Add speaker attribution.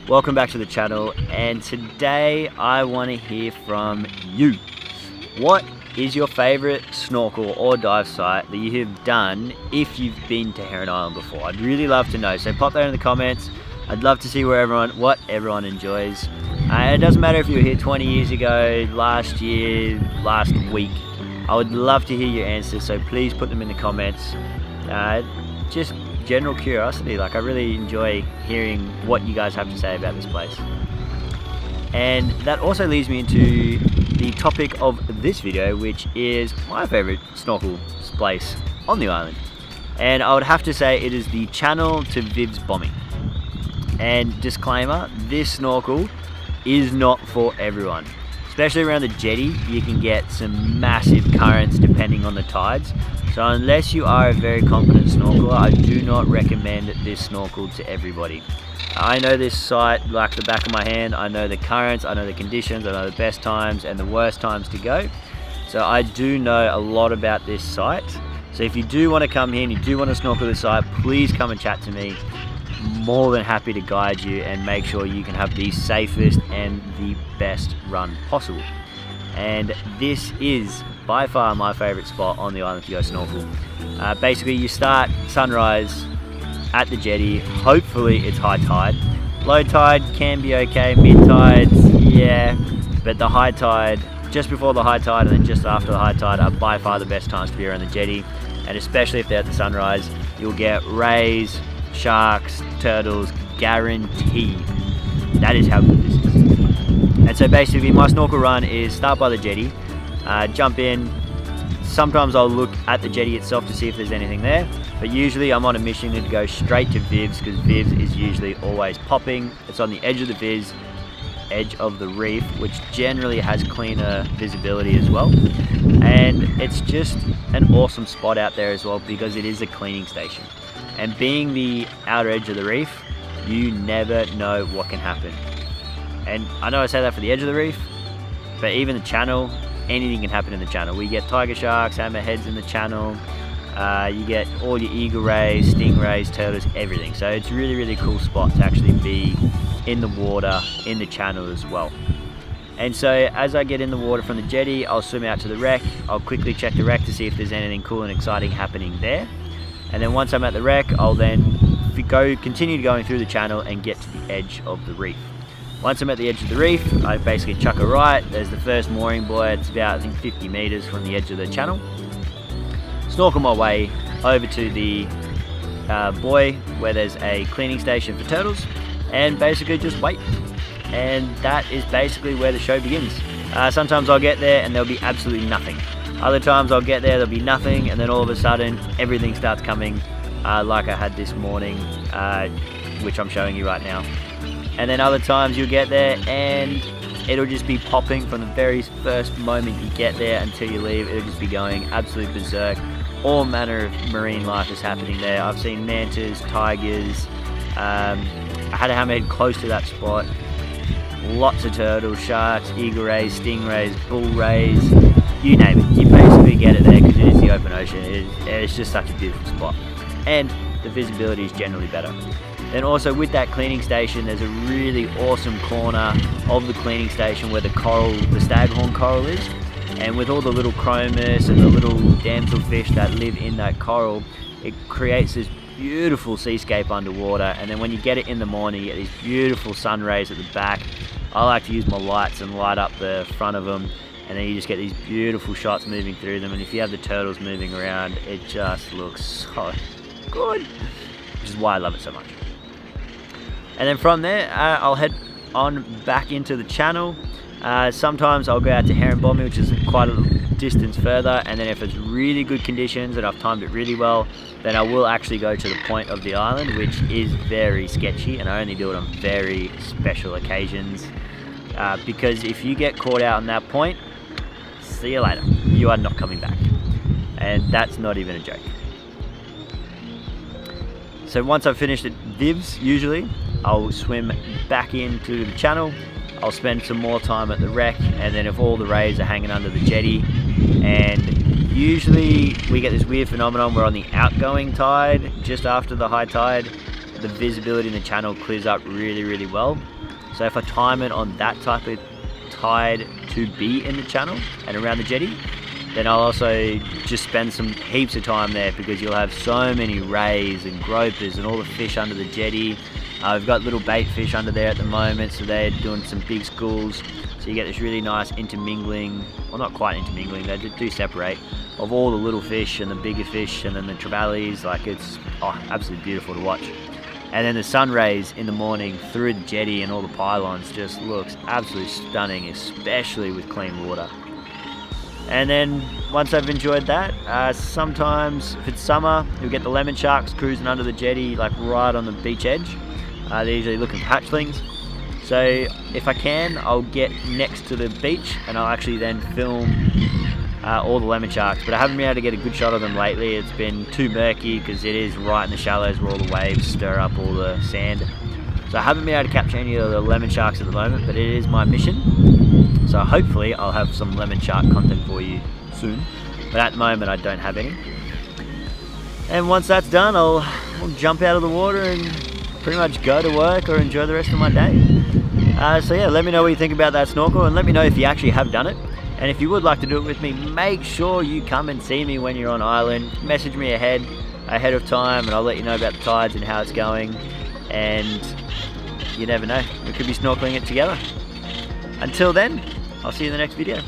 Speaker 1: Welcome back to the channel, and today I want to hear from you. What is your favorite snorkel or dive site that you have done if you've been to Heron Island before? I'd really love to know, so pop that in the comments. I'd love to see what everyone enjoys. It doesn't matter if you were here 20 years ago, last year, last week. I would love to hear your answers, so please put them in the comments. Just general curiosity, like I really enjoy hearing what you guys have to say about this place. And that also leads me into the topic of this video, which is my favorite snorkel place on the island. And I would have to say it is the channel to Viv's bombing. And disclaimer, this snorkel is not for everyone. Especially around the jetty, you can get some massive currents depending on the tides. So unless you are a very competent snorkeler, I do not recommend this snorkel to everybody. I know this site like the back of my hand. I know the currents, I know the conditions, I know the best times and the worst times to go. So I do know a lot about this site. So if you do want to come here and you do want to snorkel this site, please come and chat to me. More than happy to guide you and make sure you can have the safest and the best run possible. And this is by far my favorite spot on the island to go snorkel. Basically you start sunrise at the jetty. Hopefully it's high tide. Low tide can be okay, mid tides, yeah, but the high tide, just before the high tide and then just after the high tide are by far the best times to be around the jetty. And especially if they're at the sunrise, you'll get rays, sharks, turtles, guaranteed. That is how good this is. And so basically my snorkel run is start by the jetty, jump in. Sometimes I'll look at the jetty itself to see if there's anything there, but usually I'm on a mission to go straight to Viv's because Viv's is usually always popping. It's on the edge of the edge of the reef, which generally has cleaner visibility as well. And it's just an awesome spot out there as well because it is a cleaning station. And being the outer edge of the reef, you never know what can happen. And I know I say that for the edge of the reef, but even the channel, anything can happen in the channel. We get tiger sharks, hammerheads in the channel. You get all your eagle rays, stingrays, turtles, everything. So it's a really, really cool spot to actually be in the water, in the channel as well. And so as I get in the water from the jetty, I'll swim out to the wreck. I'll quickly check the wreck to see if there's anything cool and exciting happening there. And then once I'm at the wreck, I'll then continue going through the channel and get to the edge of the reef. Once I'm at the edge of the reef, I basically chuck a right. There's the first mooring buoy. It's about, I think, 50 meters from the edge of the channel. Snorkel my way over to the buoy where there's a cleaning station for turtles and basically just wait. And that is basically where the show begins. Sometimes I'll get there and there'll be absolutely nothing. Other times I'll get there, there'll be nothing, and then all of a sudden everything starts coming, like I had this morning, which I'm showing you right now. And then other times you'll get there and it'll just be popping from the very first moment you get there until you leave. It'll just be going absolute berserk. All manner of marine life is happening there. I've seen mantas, tigers. I had a hammerhead close to that spot. Lots of turtles, sharks, eagle rays, stingrays, bull rays, you name it. You basically get it there because it is the open ocean. It's just such a beautiful spot. And the visibility is generally better. Then also with that cleaning station, there's a really awesome corner of the cleaning station where the coral, the staghorn coral is. And with all the little chromis and the little damselfish that live in that coral, it creates this beautiful seascape underwater. And then when you get it in the morning, you get these beautiful sun rays at the back. I like to use my lights and light up the front of them. And then you just get these beautiful shots moving through them. And if you have the turtles moving around, it just looks so good. Which is why I love it so much. And then from there, I'll head on back into the channel. Sometimes I'll go out to Heron Bombing, which is quite a distance further. And then if it's really good conditions and I've timed it really well, then I will actually go to the point of the island, which is very sketchy. And I only do it on very special occasions. Because if you get caught out on that point, see you later. You are not coming back. And that's not even a joke. So once I've finished at Viv's, usually, I'll swim back into the channel. I'll spend some more time at the wreck, and then if all the rays are hanging under the jetty, and usually we get this weird phenomenon where on the outgoing tide, just after the high tide, the visibility in the channel clears up really well. So if I time it on that type of tide to be in the channel and around the jetty, then I'll also just spend some heaps of time there, because you'll have so many rays and gropers and all the fish under the jetty. We've got little bait fish under there at the moment, so they're doing some big schools. So you get this really nice intermingling, well, not quite intermingling, they do separate, of all the little fish and the bigger fish and then the trevallies. Like, it's absolutely beautiful to watch. And then the sun rays in the morning through the jetty and all the pylons just looks absolutely stunning, especially with clean water. And then once I've enjoyed that, sometimes if it's summer, you'll get the lemon sharks cruising under the jetty, like right on the beach edge. They're usually looking for hatchlings. So if I can, I'll get next to the beach and I'll actually then film all the lemon sharks. But I haven't been able to get a good shot of them lately. It's been too murky because it is right in the shallows where all the waves stir up all the sand. So I haven't been able to capture any of the lemon sharks at the moment, but it is my mission. So hopefully I'll have some lemon shark content for you soon. But at the moment I don't have any. And once that's done, I'll jump out of the water and pretty much go to work or enjoy the rest of my day. So yeah, let me know what you think about that snorkel, and let me know if you actually have done it. And if you would like to do it with me, make sure you come and see me when you're on island. Message me ahead of time and I'll let you know about the tides and how it's going. And you never know, we could be snorkeling it together. Until then, I'll see you in the next video.